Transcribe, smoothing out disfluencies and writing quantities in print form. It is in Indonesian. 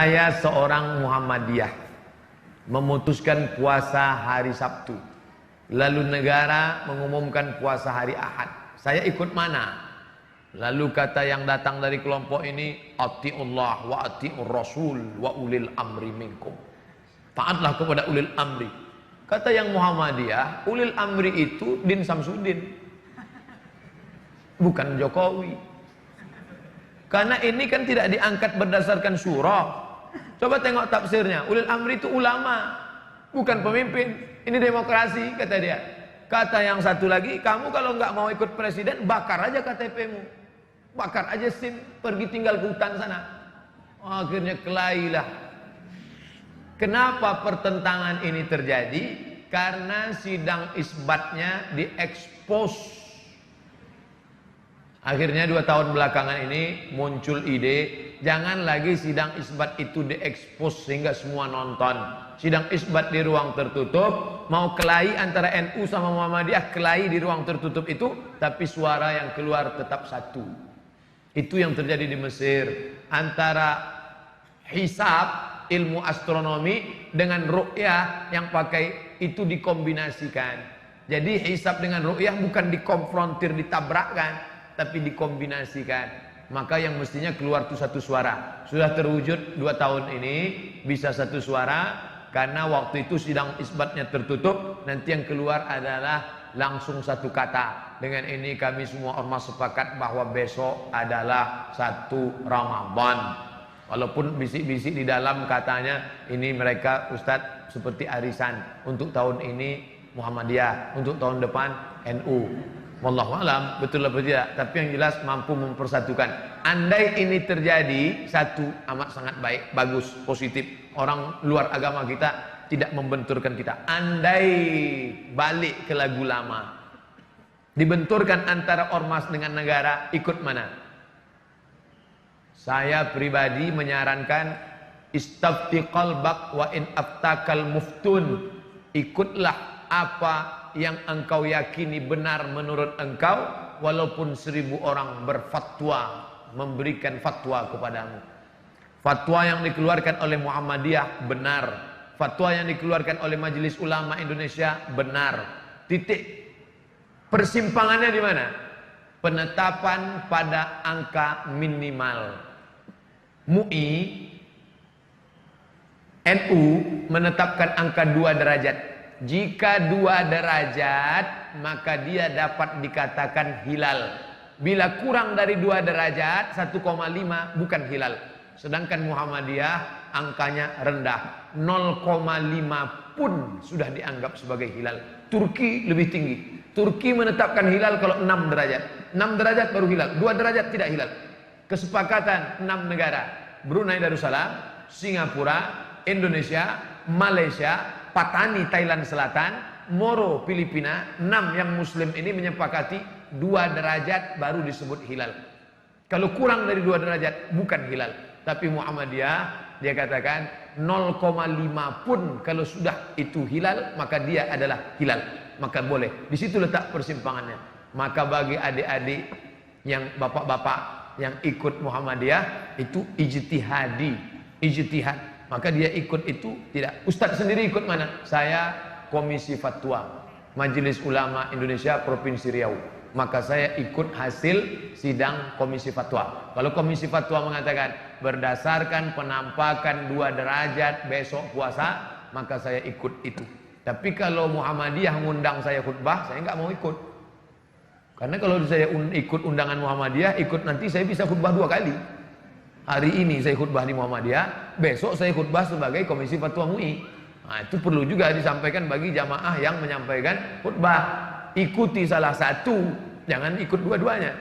Saya seorang Muhammadiyah memutuskan puasa hari Sabtu, lalu negara mengumumkan puasa hari Ahad. Saya ikut mana? Lalu kata yang datang dari kelompok ini, atiullah wa atiur rasul wa ulil amri minkum. Taatlah kepada ulil amri. Kata yang Muhammadiyah, ulil amri itu Din Samsudin, bukan Jokowi. Karena ini kan tidak diangkat berdasarkan surah. Coba tengok tafsirnya. Ulil amri itu ulama, bukan pemimpin. Ini demokrasi, kata dia. Kata yang satu lagi, kamu kalau nggak mau ikut presiden, bakar aja KTP-mu, bakar aja SIM, pergi tinggal ke hutan sana. Akhirnya kelailah. Kenapa pertentangan ini terjadi? Karena sidang isbatnya diekspos. Akhirnya 2 tahun belakangan ini muncul ide, jangan lagi sidang isbat itu diekspos sehingga semua nonton. Sidang isbat di ruang tertutup, mau kelahi antara NU sama Muhammadiyah, kelahi di ruang tertutup itu, tapi suara yang keluar tetap satu. Itu yang terjadi di Mesir. Antara hisab, ilmu astronomi, dengan ru'yah yang pakai itu dikombinasikan. Jadi hisab dengan ru'yah bukan dikonfrontir, ditabrakkan, tapi dikombinasikan. Maka yang mestinya keluar itu satu suara. Sudah terwujud 2 tahun ini bisa satu suara, karena waktu itu sidang isbatnya tertutup, nanti yang keluar adalah langsung satu kata. Dengan ini kami semua ormas sepakat bahwa besok adalah 1 Ramadan. Walaupun bisik-bisik di dalam katanya ini mereka Ustadz seperti arisan, untuk tahun ini Muhammadiyah, untuk tahun depan NU. Wallahu alam, betul atau tidak, tapi yang jelas mampu mempersatukan. Andai ini terjadi, satu, amat sangat baik, bagus, positif. Orang luar agama kita tidak membenturkan kita. Andai balik ke lagu lama, dibenturkan antara ormas dengan negara, ikut mana? Saya pribadi menyarankan istafti qalbak wa in aftakal muftun. Ikutlah apa yang engkau yakini benar menurut engkau, walaupun 1000 orang berfatwa, memberikan fatwa kepadamu. Fatwa yang dikeluarkan oleh Muhammadiyah benar, fatwa yang dikeluarkan oleh Majelis Ulama Indonesia benar. Titik. Persimpangannya di mana? Penetapan pada angka minimal. MUI, NU menetapkan angka 2 derajat. Jika 2 derajat, maka dia dapat dikatakan hilal. Bila kurang dari 2 derajat, 1,5 bukan hilal. Sedangkan Muhammadiyah angkanya rendah, 0,5 pun sudah dianggap sebagai hilal. Turki lebih tinggi. Turki menetapkan hilal kalau 6 derajat. 6 derajat baru hilal, 2 derajat tidak hilal. Kesepakatan 6 negara, Brunei Darussalam, Singapura, Indonesia, Malaysia, Patani Thailand Selatan, Moro Filipina, 6 yang muslim ini menyepakati 2 derajat baru disebut hilal. Kalau kurang dari 2 derajat bukan hilal. Tapi Muhammadiyah dia katakan 0,5 pun kalau sudah itu hilal, maka dia adalah hilal, maka boleh. Di situ letak persimpangannya. Maka bagi adik-adik yang bapak-bapak yang ikut Muhammadiyah itu ijtihadi, ijtihad. Maka dia ikut itu tidak. Ustadz sendiri ikut mana? Saya Komisi Fatwa Majelis Ulama Indonesia Provinsi Riau. Maka saya ikut hasil sidang Komisi Fatwa. Kalau Komisi Fatwa mengatakan berdasarkan penampakan 2 derajat besok puasa, maka saya ikut itu. Tapi kalau Muhammadiyah ngundang saya khutbah, saya nggak mau ikut. Karena kalau saya ikut undangan Muhammadiyah, ikut nanti saya bisa khutbah 2 kali. Hari ini saya khutbah di Muhammadiyah, besok saya khutbah sebagai Komisi Fatwa MUI. Nah, itu perlu juga disampaikan bagi jamaah yang menyampaikan khutbah. Ikuti salah satu, jangan ikut dua-duanya.